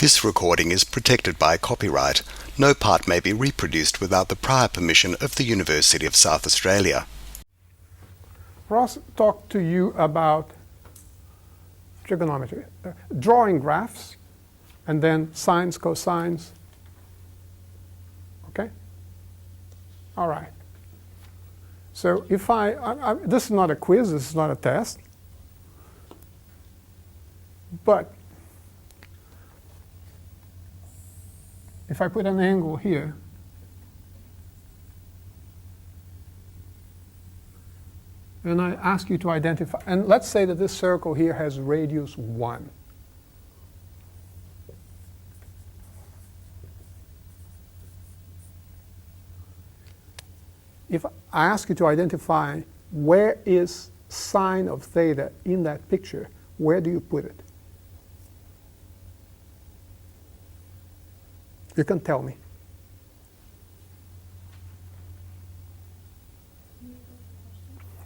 This recording is protected by copyright. No part may be reproduced without the prior permission of the University of South Australia. Ross talked to you about trigonometry, drawing graphs, and then sines, cosines. Okay? All right. So if this is not a quiz, this is not a test, but if I put an angle here, and I ask you to identify, and let's say that this circle here has radius 1. If I ask you to identify where is sine of theta in that picture, where do you put it? You can tell me.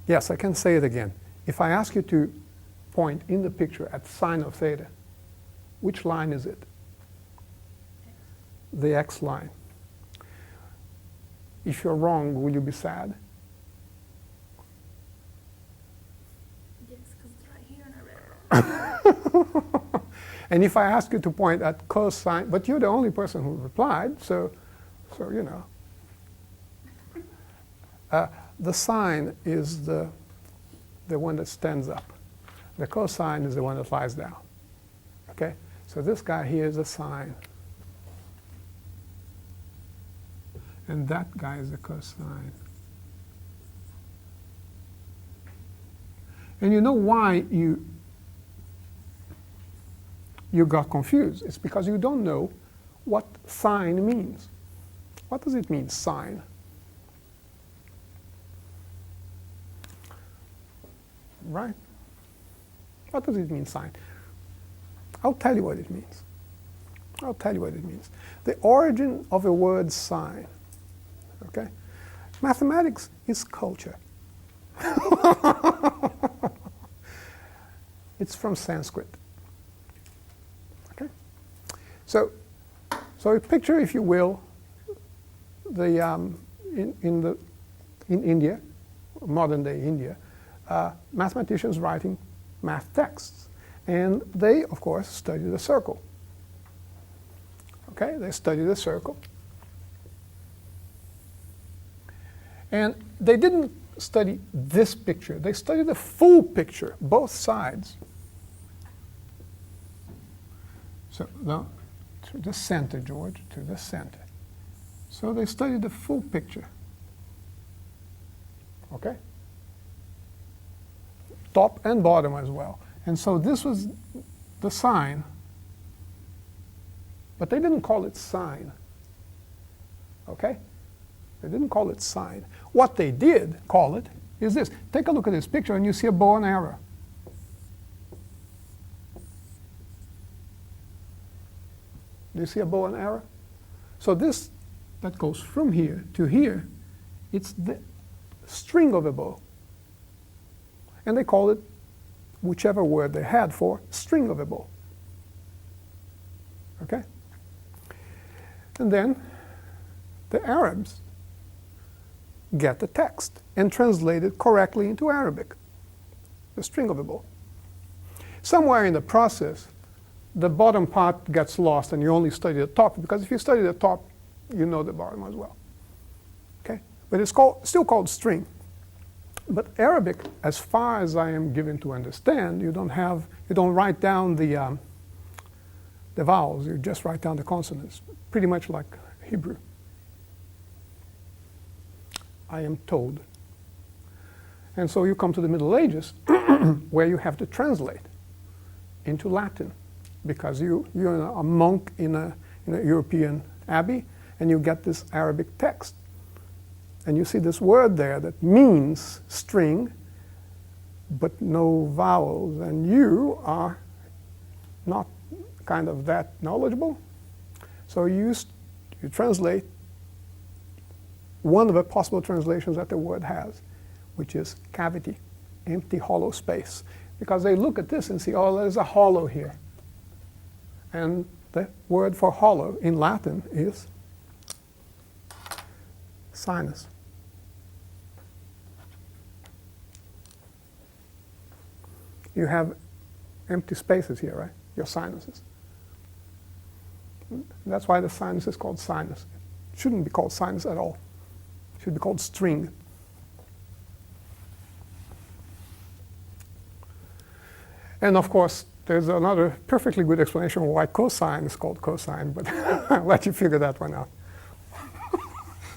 Yes, I can say it again. If I ask you to point in the picture at sine of theta, which line is it? The x line. If you're wrong, will you be sad? Yes, because it's right here and I read it wrong. And if I ask you to point at cosine, but you're the only person who replied, so you know. The sine is the one that stands up. The cosine is the one that lies down. Okay? So this guy here is a sine. And that guy is the cosine. And you know why you got confused? It's because you don't know what sine means. What does it mean, sine? Right? What does it mean, sine? I'll tell you what it means. I'll tell you what it means. The origin of the word sine. Okay? Mathematics is culture. It's from Sanskrit. Okay? So picture, if you will, the in India, modern day India, mathematicians writing math texts, and they, of course, study the circle. Okay, they study the circle. And they didn't study this picture. They studied the full picture, both sides. So, no, to the center, George, to the center. So they studied the full picture. Okay? Top and bottom as well. And so this was the sine. But they didn't call it sine. Okay? They didn't call it sine. What they did call it is this. Take a look at this picture and you see a bow and arrow. Do you see a bow and arrow? So this that goes from here to here, it's the string of a bow. And they call it whichever word they had for string of a bow. Okay? And then the Arabs get the text and translate it correctly into Arabic, the string of a bow. Somewhere in the process, the bottom part gets lost and you only study the top, because if you study the top, you know the bottom as well. Okay? But it's still called string. But Arabic, as far as I am given to understand, you don't write down the vowels, you just write down the consonants, pretty much like Hebrew, I am told. And so you come to the Middle Ages where you have to translate into Latin, because you're a monk in a European abbey and you get this Arabic text. And you see this word there that means string, but no vowels. And you are not kind of that knowledgeable. So you translate one of the possible translations that the word has, which is cavity, empty, hollow space. Because they look at this and see, oh, there's a hollow here. And The word for hollow in Latin is sinus. You have empty spaces here, right? Your sinuses. That's why the sinus is called sinus. It shouldn't be called sinus at all. It should be called string. And of course, there's another perfectly good explanation why cosine is called cosine, but I'll let you figure that one out.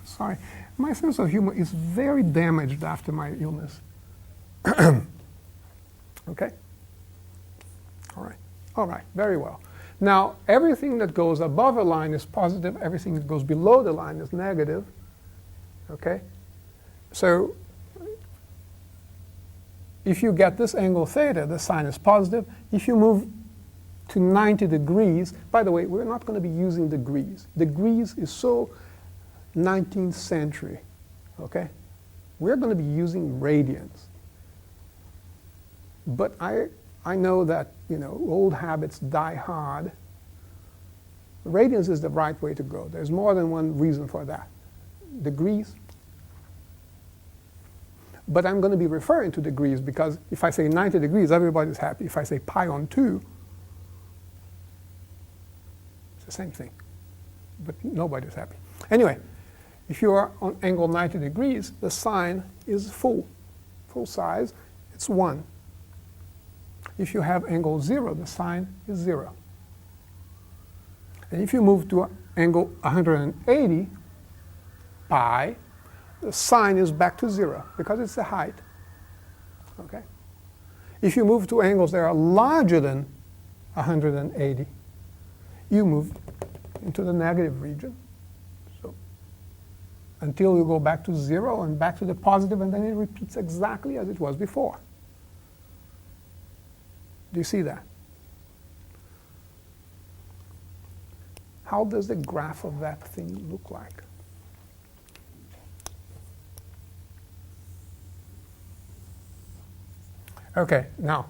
Sorry. My sense of humor is very damaged after my illness. Okay? All right. All right. Very well. Now, everything that goes above a line is positive. Everything that goes below the line is negative. Okay? So, if you get this angle theta, the sine is positive. If you move to 90 degrees, by the way, we're not going to be using degrees. Degrees is so 19th century. Okay? We're going to be using radians. But I know that, old habits die hard. Radians is the right way to go. There's more than one reason for that. Degrees. But I'm going to be referring to degrees because if I say 90 degrees, everybody's happy. If I say pi on 2, it's the same thing. But nobody's happy. Anyway, if you are on angle 90 degrees, the sine is full size. It's 1. If you have angle 0, the sine is 0. And if you move to angle 180 pi, the sine is back to 0 because it's the height. Okay? If you move to angles that are larger than 180, you move into the negative region. So until you go back to 0 and back to the positive, and then it repeats exactly as it was before. Do you see that? How does the graph of that thing look like? Okay, now,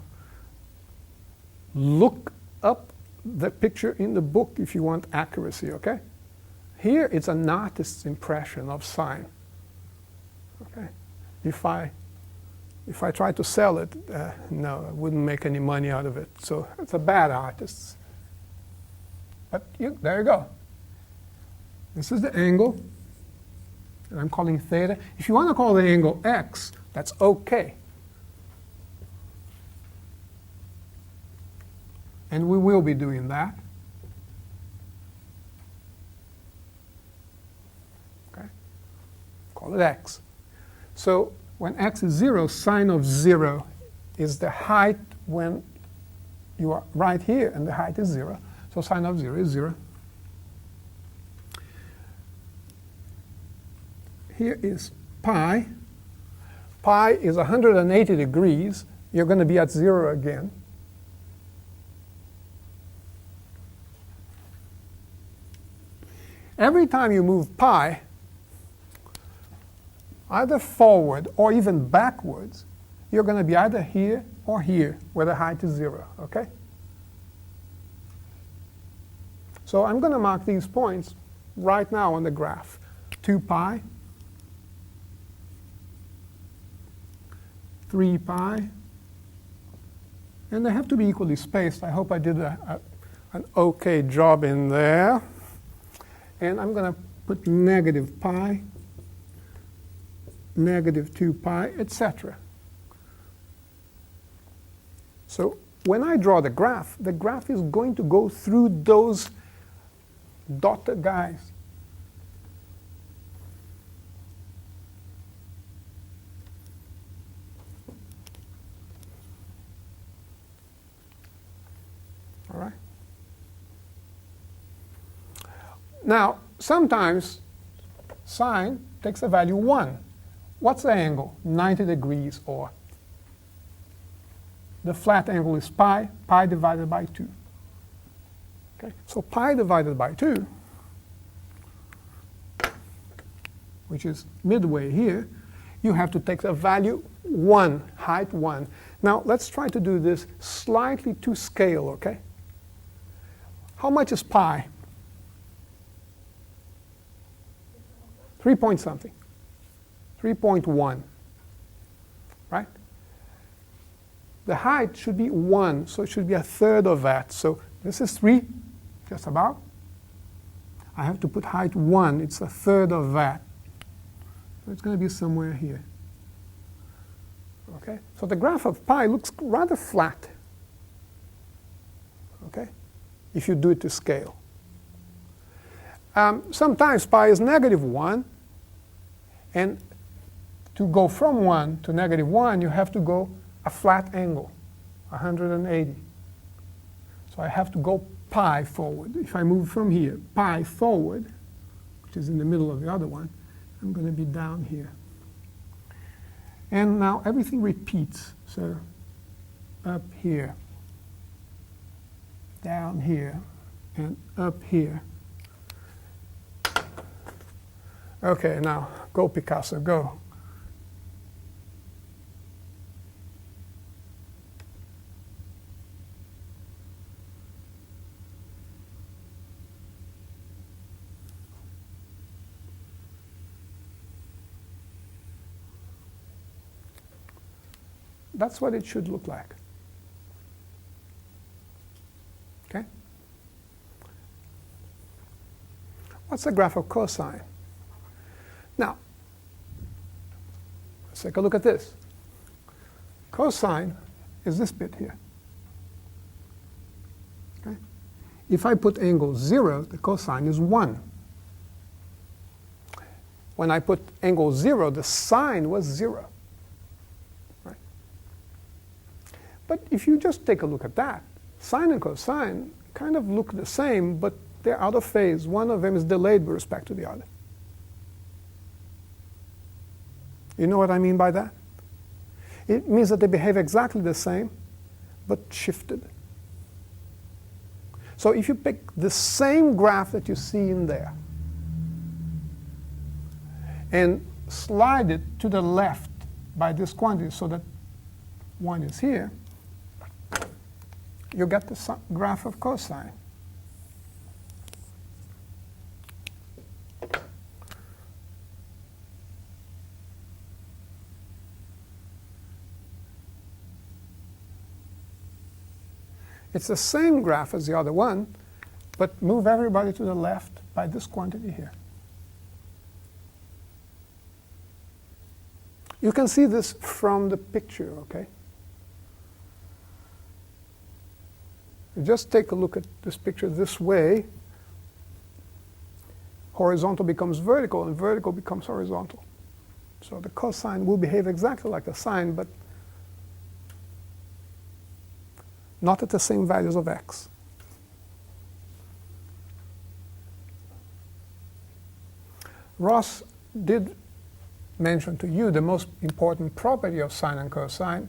look up the picture in the book if you want accuracy, okay? Here it's an artist's impression of sine. Okay? If I try to sell it, no, I wouldn't make any money out of it. So it's a bad artist. But there you go. This is the angle, and I'm calling theta. If you want to call the angle x, that's okay. And we will be doing that. Okay? Call it x. So when x is 0, sine of 0 is the height when you are right here, and the height is 0. So sine of 0 is 0. Here is pi. Pi is 180 degrees. You're going to be at 0 again. Every time you move pi, either forward or even backwards, you're going to be either here or here, where the height is 0, okay? So I'm going to mark these points right now on the graph. 2 pi, 3 pi, and they have to be equally spaced. I hope I did an okay job in there. And I'm going to put negative pi, negative 2 pi, etc. So when I draw the graph is going to go through those dotted guys. All right? Now, sometimes sine takes a value 1. What's the angle? 90 degrees, or the flat angle is pi, pi divided by 2. Okay? So pi divided by 2, which is midway here, you have to take a value 1, height 1. Now, let's try to do this slightly to scale, okay? How much is pi? 3 point something. 3.1. Right? The height should be 1, so it should be a third of that. So this is 3, just about. I have to put height 1. It's a third of that. So it's going to be somewhere here. Okay? So the graph of pi looks rather flat. Okay? If you do it to scale. Sometimes pi is -1. And to go from 1 to -1, you have to go a flat angle, 180. So I have to go pi forward. If I move from here, pi forward, which is in the middle of the other one, I'm going to be down here. And now everything repeats. So up here, down here, and up here. Okay, now go Picasso, go. That's what it should look like. Okay? What's the graph of cosine? Now, let's take a look at this. Cosine is this bit here. Okay? If I put angle 0, the cosine is 1. When I put angle 0, the sine was 0. Right? But if you just take a look at that, sine and cosine kind of look the same, but they're out of phase. One of them is delayed with respect to the other. You know what I mean by that? It means that they behave exactly the same, but shifted. So if you pick the same graph that you see in there and slide it to the left by this quantity so that 1 is here, you get the graph of cosine. It's the same graph as the other one, but move everybody to the left by this quantity here. You can see this from the picture, okay? You just take a look at this picture this way. Horizontal becomes vertical, and vertical becomes horizontal. So the cosine will behave exactly like the sine, but not at the same values of x. Ross did mention to you the most important property of sine and cosine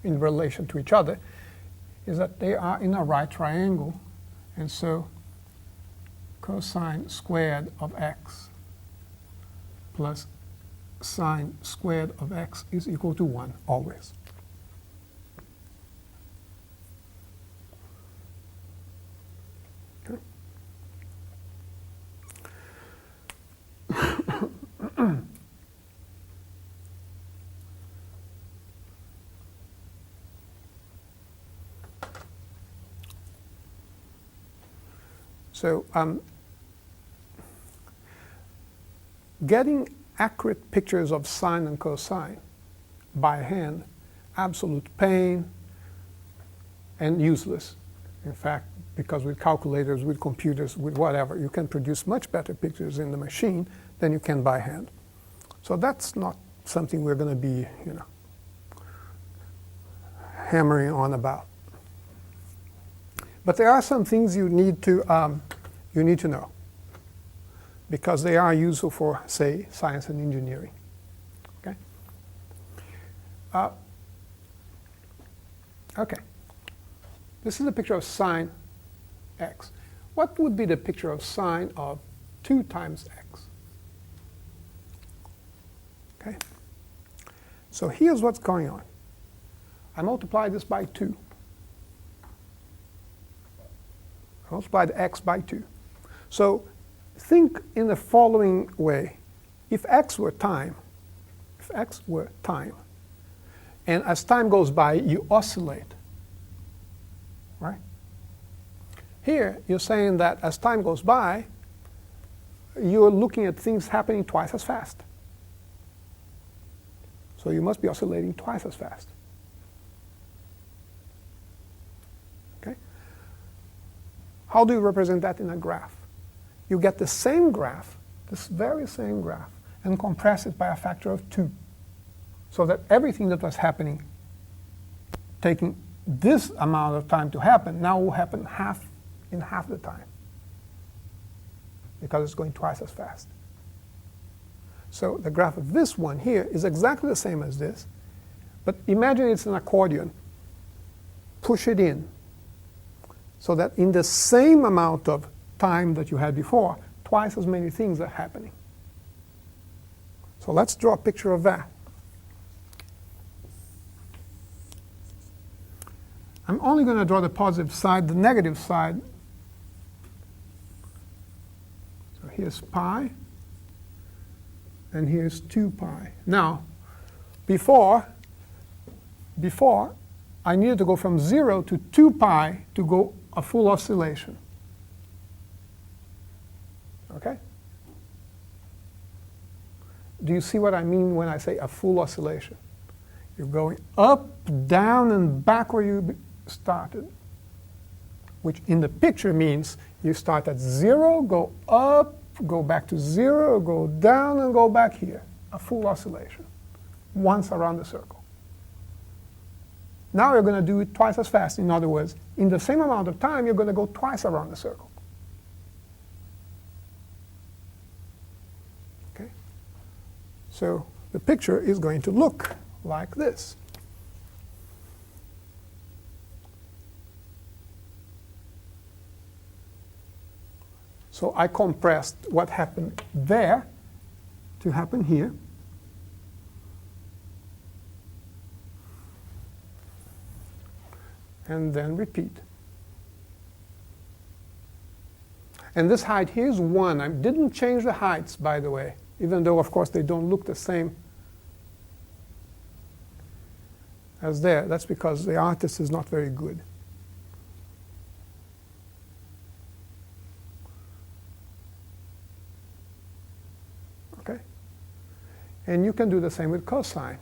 in relation to each other is that they are in a right triangle, and so cosine squared of x plus sine squared of x is equal to 1 always. So getting accurate pictures of sine and cosine by hand, absolute pain and useless. In fact, because with calculators, with computers, with whatever, you can produce much better pictures in the machine than you can by hand. So that's not something we're going to be, hammering on about. But there are some things you need to know, because they are useful for, say, science and engineering. Okay. Okay. This is a picture of sine x. What would be the picture of sine of 2 times x? Okay. So here's what's going on. I multiply this by 2. multiply the x by 2. So think in the following way. If x were time, and as time goes by, you oscillate, right? Here, you're saying that as time goes by, you're looking at things happening twice as fast. So you must be oscillating twice as fast. Okay? How do you represent that in a graph? You get the same graph, this very same graph, and compress it by a factor of 2. So that everything that was happening, taking this amount of time to happen, now will happen in half the time. Because it's going twice as fast. So the graph of this one here is exactly the same as this. But imagine it's an accordion. Push it in. So that in the same amount of time that you had before, twice as many things are happening. So let's draw a picture of that. I'm only going to draw the positive side, the negative side. So here's pi, and here's 2 pi. Now, before I needed to go from 0 to 2 pi to go a full oscillation. Okay? Do you see what I mean when I say a full oscillation? You're going up, down, and back where you started, which in the picture means you start at 0, go up, go back to 0, go down, and go back here. A full oscillation, once around the circle. Now you're going to do it twice as fast. In other words, in the same amount of time, you're going to go twice around the circle. Okay? So the picture is going to look like this. So I compressed what happened there to happen here. And then repeat. And this height here is 1. I didn't change the heights, by the way, even though, of course, they don't look the same as there. That's because the artist is not very good. Okay? And you can do the same with cosine.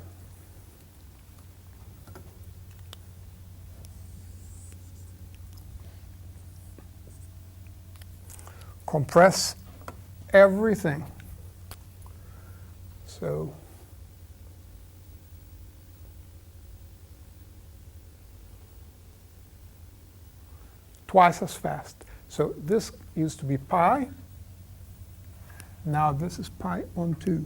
Compress everything. So twice as fast. So this used to be pi. Now this is pi on 2.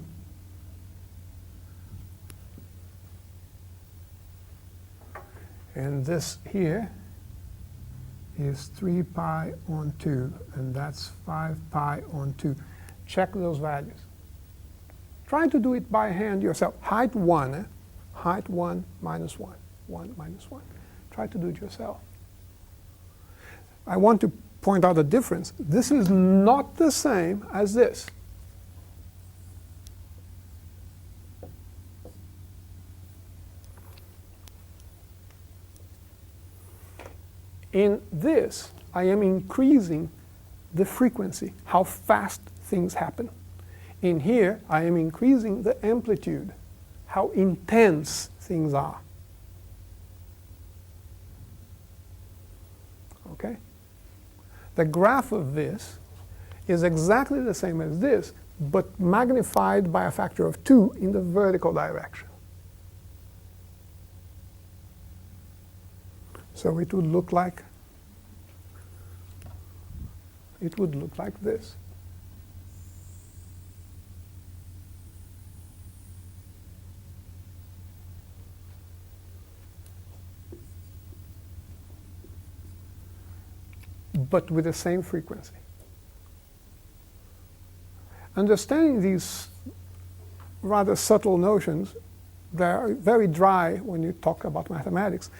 And this here is 3 pi on 2, and that's 5 pi on 2. Check those values. Try to do it by hand yourself. Height 1, height 1 minus 1, 1 minus 1. Try to do it yourself. I want to point out a difference. This is not the same as this. In this, I am increasing the frequency, how fast things happen. In here, I am increasing the amplitude, how intense things are. Okay? The graph of this is exactly the same as this, but magnified by a factor of 2 in the vertical direction. So it would look like this. But with the same frequency. Understanding these rather subtle notions, they're very dry when you talk about mathematics.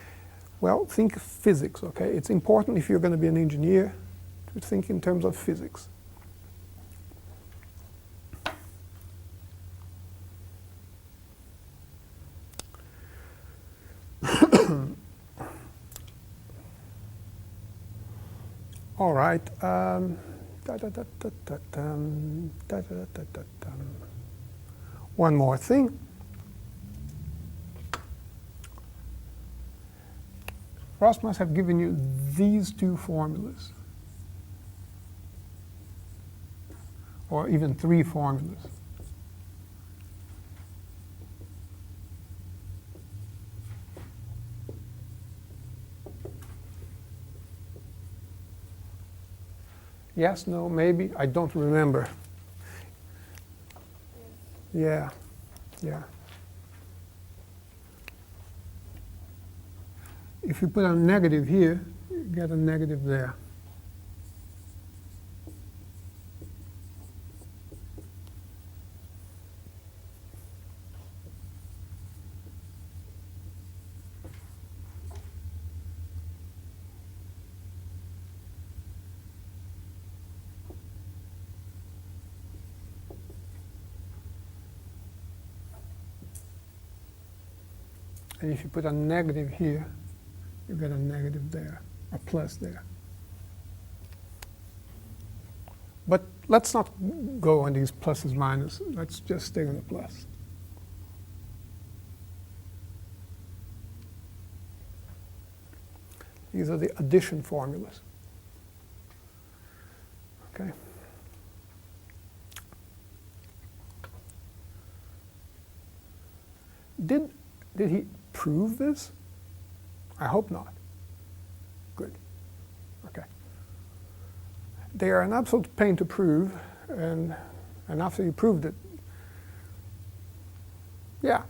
Well, think physics, okay? It's important if you're going to be an engineer to think in terms of physics. All right. One more thing. Ross must have given you these two formulas, or even three formulas. Yes, no, maybe, I don't remember. Yeah, yeah. If you put a negative here, you get a negative there. And if you put a negative here, you get a negative there, a plus there. But let's not go on these pluses, minuses. Let's just stay on the plus. These are the addition formulas. Okay. Did he prove this? I hope not. Good. Okay. They are an absolute pain to prove, and after you proved it, yeah,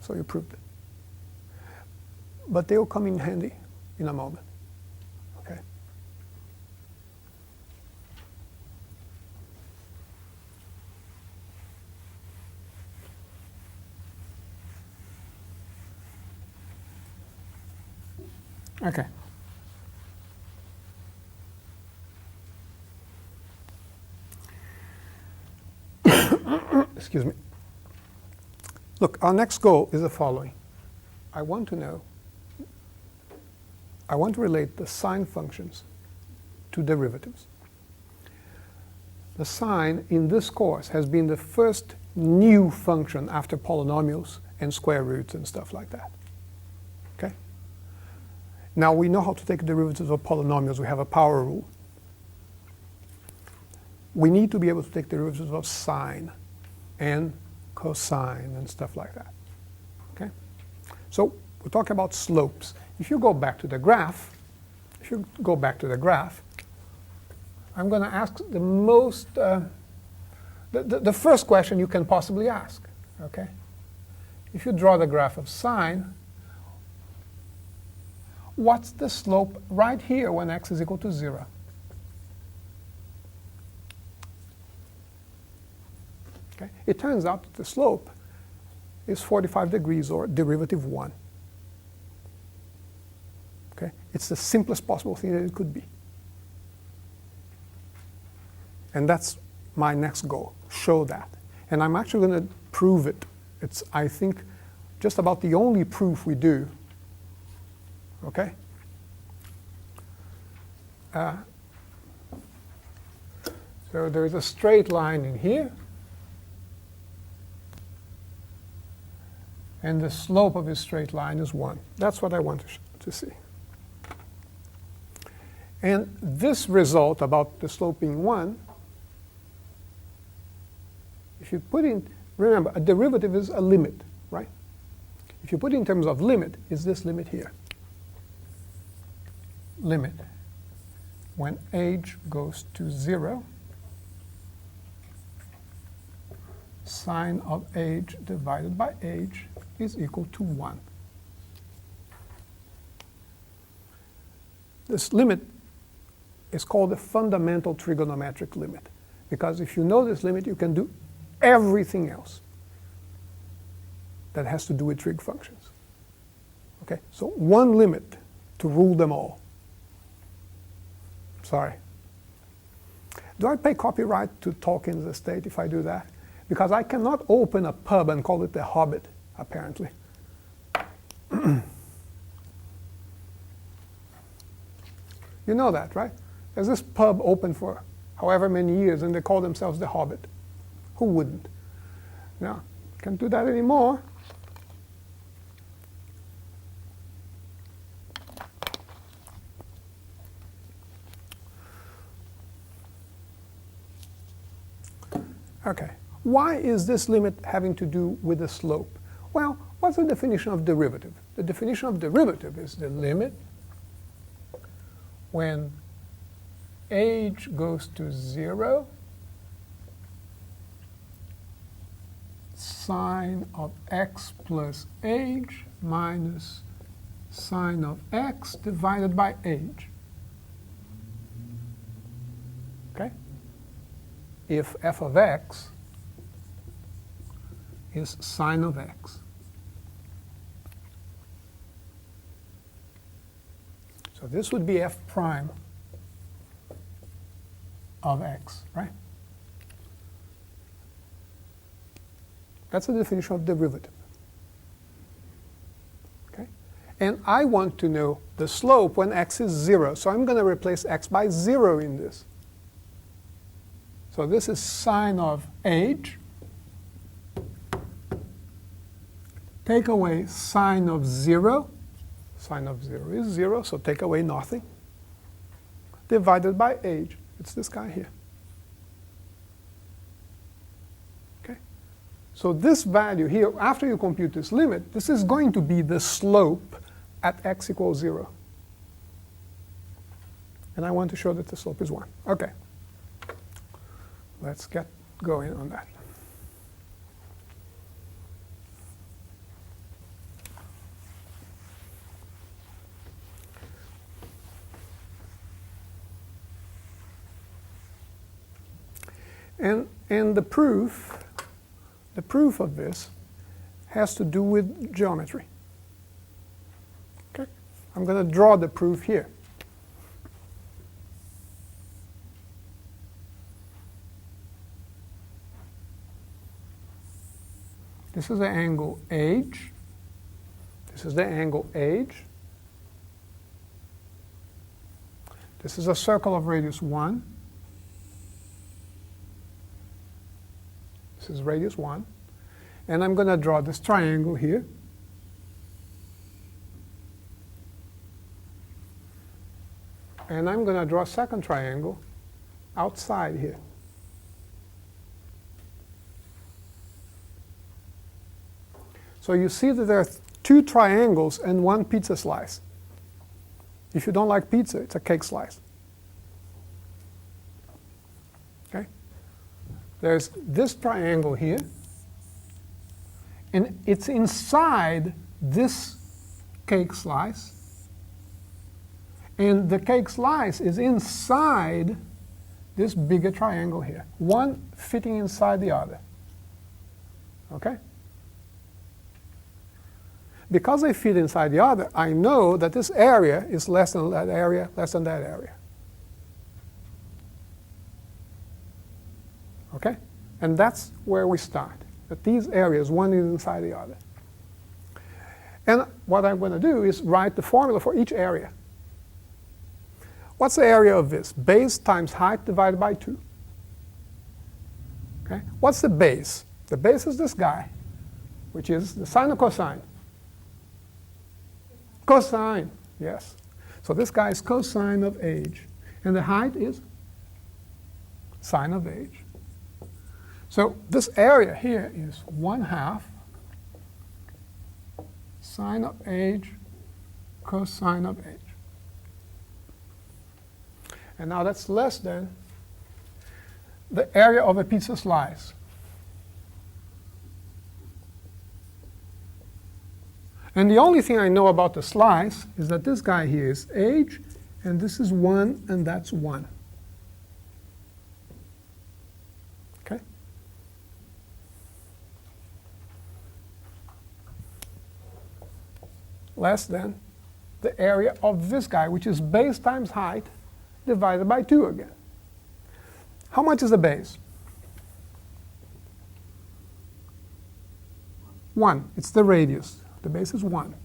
so you proved it. But they will come in handy in a moment. Okay. Okay. Excuse me. Look, our next goal is the following. I want to relate the sine functions to derivatives. The sine in this course has been the first new function after polynomials and square roots and stuff like that. Okay? Now we know how to take derivatives of polynomials. We have a power rule. We need to be able to take derivatives of sine and cosine and stuff like that. Okay? So we're talking about slopes. If you go back to the graph, I'm going to ask the most, the first question you can possibly ask. Okay? If you draw the graph of sine, what's the slope right here when x is equal to 0? Okay? It turns out that the slope is 45 degrees, or derivative 1. Okay? It's the simplest possible thing that it could be. And that's my next goal, show that. And I'm actually going to prove it. It's, I think, just about the only proof we do. Okay? So there's a straight line in here. And the slope of this straight line is 1. That's what I want to see. And this result about the slope being 1, if you put in, remember, a derivative is a limit, right? If you put it in terms of limit, is this limit here. Limit when age goes to 0, sine of age divided by age is equal to 1. This limit is called the fundamental trigonometric limit, because if you know this limit, you can do everything else that has to do with trig functions. Okay, so one limit to rule them all. Sorry. Do I pay copyright to Tolkien's estate if I do that? Because I cannot open a pub and call it the Hobbit, apparently. You know that, right? There's this pub open for however many years, and they call themselves the Hobbit. Who wouldn't? Now, can't do that anymore. Okay, why is this limit having to do with the slope? Well, what's the definition of derivative? The definition of derivative is the limit when age goes to 0, sine of x plus age minus sine of x divided by age. Okay? If f of x is sine of x. So this would be f prime of x, right? That's the definition of derivative. Okay? And I want to know the slope when x is 0. So I'm going to replace x by 0 in this. So this is sine of age. Take away sine of 0. Sine of 0 is 0, so take away nothing. Divided by age. It's this guy here. Okay? So this value here, after you compute this limit, this is going to be the slope at x equals 0. And I want to show that the slope is 1. Okay. Let's get going on that. And the proof of this has to do with geometry. Okay? I'm going to draw the proof here. This is the angle h. This is the angle h. This is a circle of radius 1. This is radius 1. And I'm going to draw this triangle here. And I'm going to draw a second triangle outside here. So you see that there are 2 triangles and 1 pizza slice. If you don't like pizza, it's a cake slice. Okay? There's this triangle here, and it's inside this cake slice, and the cake slice is inside this bigger triangle here, one fitting inside the other. Okay? Because they fit inside the other, I know that this area is less than that area, less than that area. Okay? And that's where we start, that these areas, one is inside the other. And what I'm going to do is write the formula for each area. What's the area of this? Base times height divided by 2. Okay? What's the base? The base is this guy, which is the sine or cosine? Cosine, yes. So this guy is cosine of age. And the height is sine of age. So this area here is 1/2 sine of age cosine of age. And now that's less than the area of a pizza slice. And the only thing I know about the slice is that this guy here is age, and this is 1, and that's 1. Okay? Less than the area of this guy, which is base times height divided by 2 again. How much is the base? 1. It's the radius. The base is 1.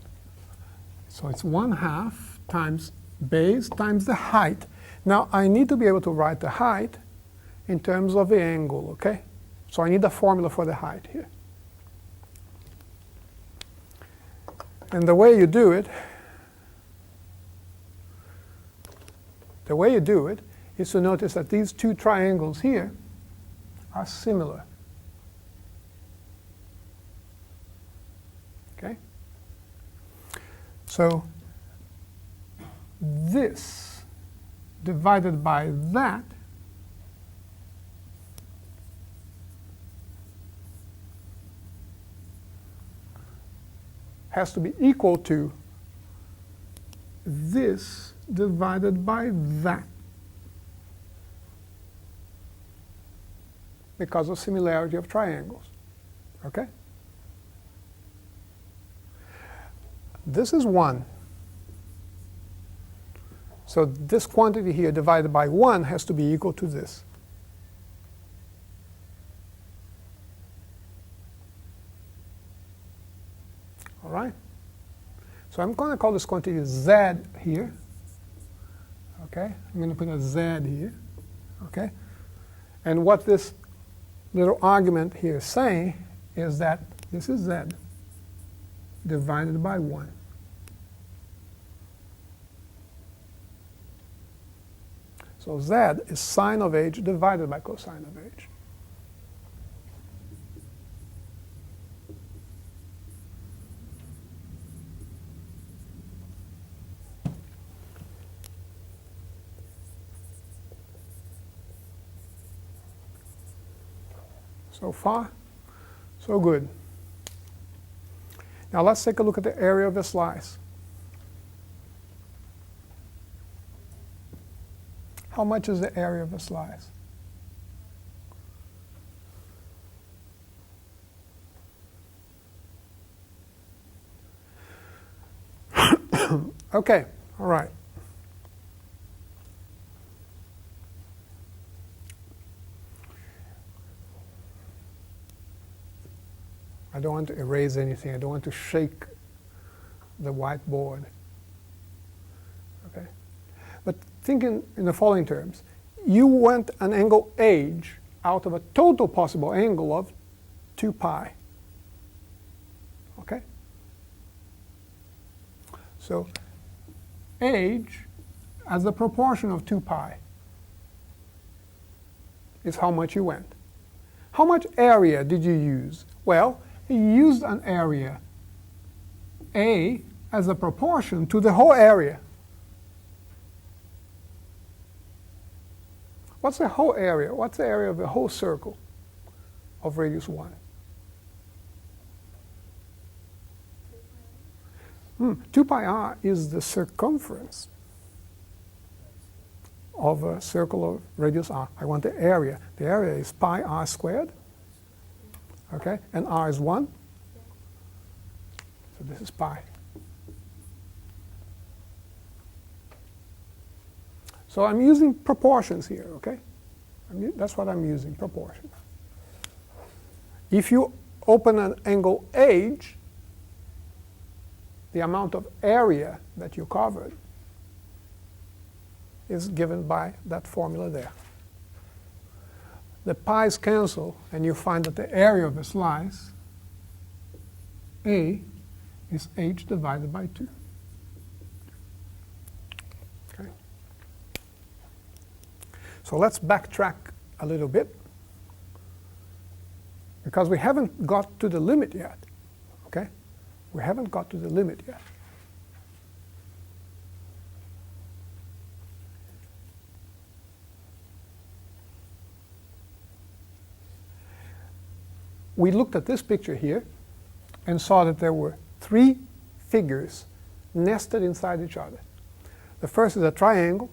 So it's 1/2 times base times the height. Now I need to be able to write the height in terms of the angle, okay? So I need a formula for the height here. And the way you do it is to notice that these two triangles here are similar. Okay? So this divided by that has to be equal to this divided by that, because of similarity of triangles. Okay? This is 1. So this quantity here divided by 1 has to be equal to this. All right? So I'm going to call this quantity Z here. Okay? I'm going to put a Z here. Okay? And what this little argument here is saying is that this is Z divided by 1. So Z is sine of h divided by cosine of h. So far, so good. Now let's take a look at the area of the slice. How much is the area of a slice? Okay, all right. I don't want to erase anything. I don't want to shake the whiteboard. Okay? But thinking in the following terms, you want an angle h out of a total possible angle of 2 pi. Okay? So h as a proportion of 2 pi is how much you went. How much area did you use? Well, you used an area A as a proportion to the whole area. What's the whole area? What's the area of the whole circle of radius 1? 2 pi r is the circumference of a circle of radius r. I want the area. The area is pi r squared. Okay? And r is 1. So this is pi. So I'm using proportions here, okay? That's what I'm using, proportions. If you open an angle h, the amount of area that you covered is given by that formula there. The pi's cancel, and you find that the area of the slice, A, is h divided by 2. Okay. So let's backtrack a little bit, because we haven't got to the limit yet. Okay? We haven't got to the limit yet. We looked at this picture here and saw that there were 3 figures nested inside each other. The first is a triangle.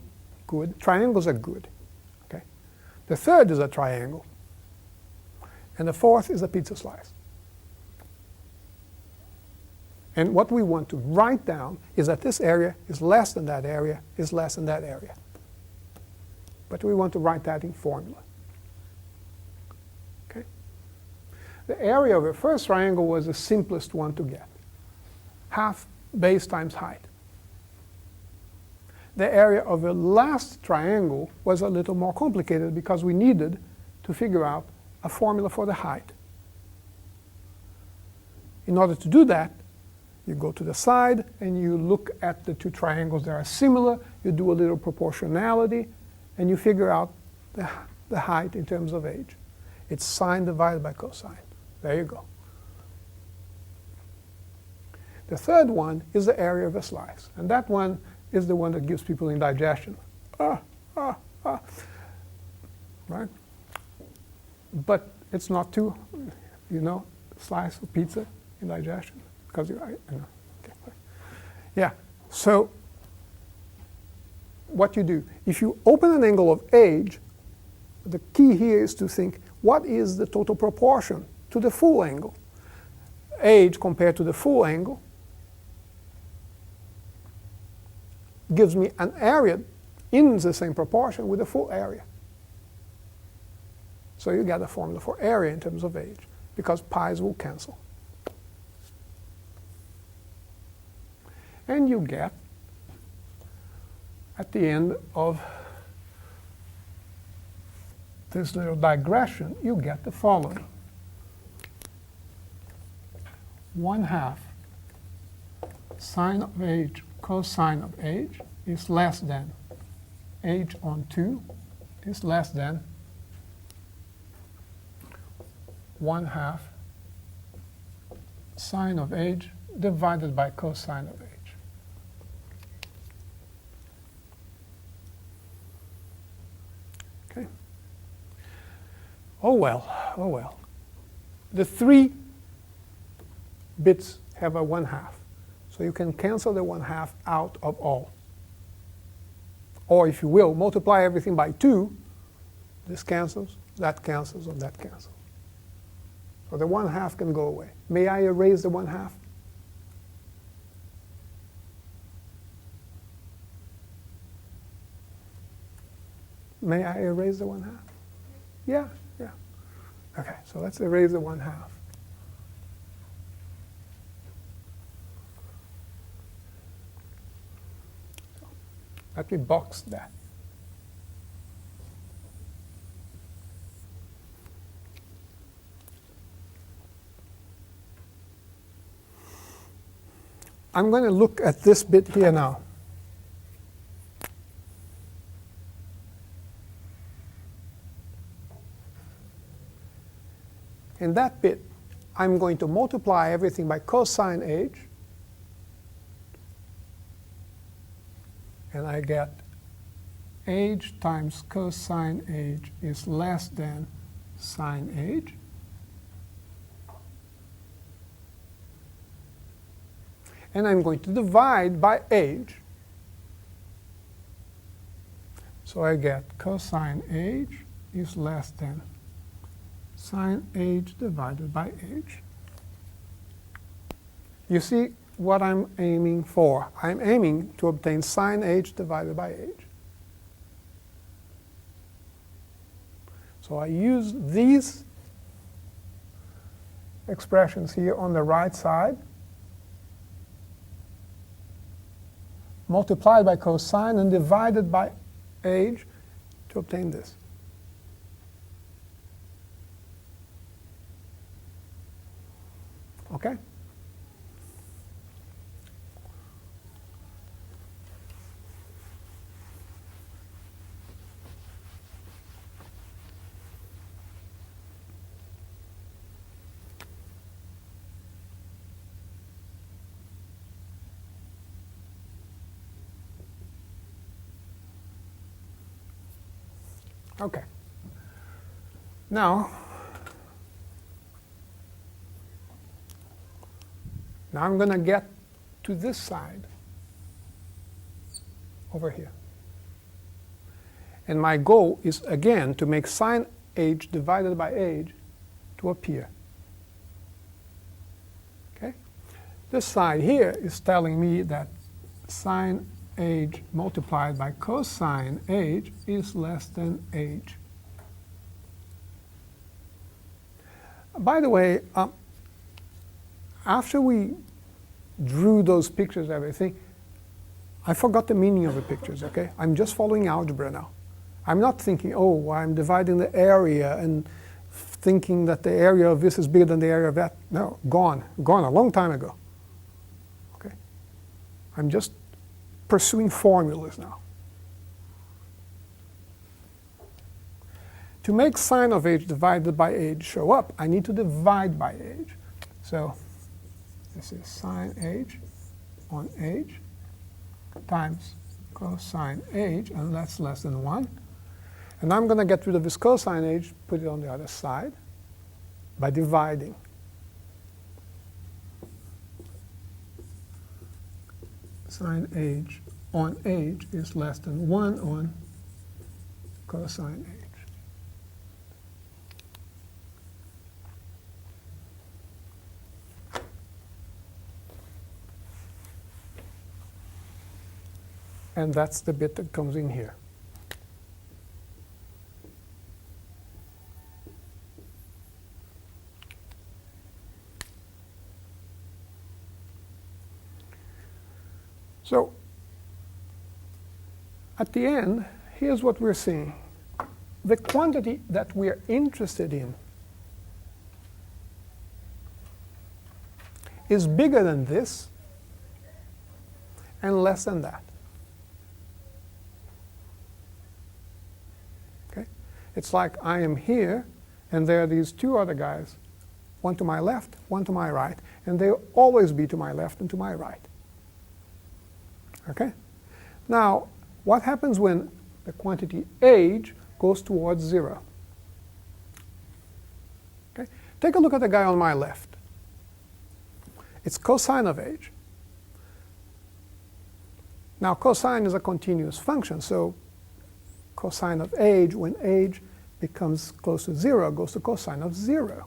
Good. Triangles are good. Okay. The third is a triangle. And the fourth is a pizza slice. And what we want to write down is that this area is less than that area, is less than that area. But we want to write that in formula. The area of the first triangle was the simplest one to get. Half base times height. The area of the last triangle was a little more complicated because we needed to figure out a formula for the height. In order to do that, you go to the side and you look at the two triangles that are similar, you do a little proportionality, and you figure out the height in terms of age. It's sine divided by cosine. There you go. The third one is the area of a slice, and that one is the one that gives people indigestion. Right? But it's not too, slice of pizza, indigestion, because I know. Okay. Yeah. So what you do, if you open an angle of age, the key here is to think, what is the total proportion to the full angle? Age compared to the full angle gives me an area in the same proportion with the full area. So you get a formula for area in terms of age, because pi's will cancel. And you get, at the end of this little digression, you get the following. 1/2 sine of age cosine of age is less than age on 2 is less than 1/2 sine of age divided by cosine of age. Okay. Oh well, oh well. The 3 bits have a 1/2. So you can cancel the 1/2 out of all. Or if you will, multiply everything by 2. This cancels, and that cancels. So the 1/2 can go away. May I erase the 1/2? May I erase the 1/2? Yeah, yeah. Okay, so let's erase the 1/2. Let me box that. I'm going to look at this bit here now. In that bit, I'm going to multiply everything by cosine age. And I get age times cosine age is less than sine age. And I'm going to divide by age. So I get cosine age is less than sine age divided by age. You see what I'm aiming for. I'm aiming to obtain sine age divided by age. So I use these expressions here on the right side, multiplied by cosine and divided by age to obtain this. Okay? Okay. Now I'm going to get to this side over here. And my goal is, again, to make sine age divided by age to appear. Okay? This side here is telling me that sine age multiplied by cosine age is less than age. By the way, after we drew those pictures and everything, I forgot the meaning of the pictures, okay? I'm just following algebra now. I'm not thinking, oh, I'm dividing the area and thinking that the area of this is bigger than the area of that. No, gone a long time ago. Okay? I'm just pursuing formulas now. To make sine of h divided by age show up, I need to divide by age. So this is sine h on age times cosine h, and that's less than 1. And I'm going to get rid of this cosine h, put it on the other side, by dividing. Sine h on age is less than 1 on cosine h. And that's the bit that comes in here. So at the end, here's what we're seeing. The quantity that we're interested in is bigger than this and less than that. Okay? It's like I am here, and there are these two other guys, one to my left, one to my right, and they'll always be to my left and to my right. Okay? Now, what happens when the quantity age goes towards 0? Okay? Take a look at the guy on my left. It's cosine of age. Now, cosine is a continuous function, so cosine of age, when age becomes close to 0, goes to cosine of 0.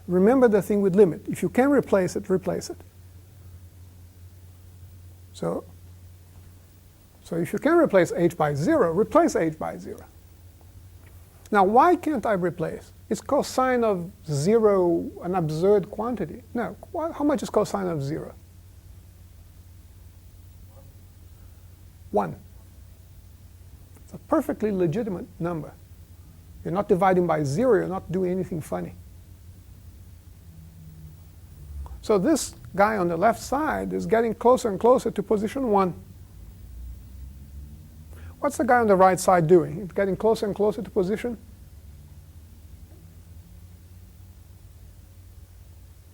Remember the thing with limit. If you can replace it, replace it. So if you can replace h by 0, replace h by 0. Now, why can't I replace? Is cosine of 0 an absurd quantity? No. How much is cosine of 0? 1. It's a perfectly legitimate number. You're not dividing by 0. You're not doing anything funny. So this guy on the left side is getting closer and closer to position 1. What's the guy on the right side doing? It's getting closer and closer to position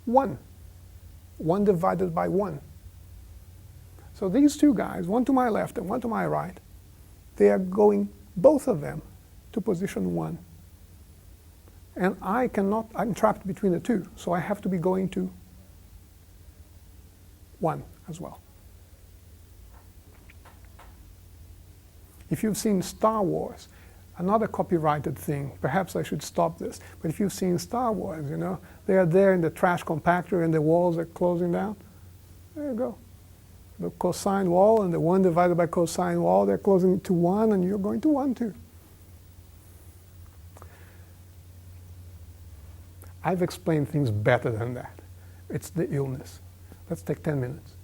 1. 1 divided by 1. So these two guys, one to my left and one to my right, they are going, both of them, to position 1. And I cannot, I'm trapped between the two, so I have to be going to 1 as well. If you've seen Star Wars, another copyrighted thing, perhaps I should stop this, but if you've seen Star Wars, you know, they are there in the trash compactor and the walls are closing down. There you go. The cosine wall and the 1 divided by cosine wall, they're closing to 1, and you're going to 1 too. I've explained things better than that. It's the illness. Let's take 10 minutes.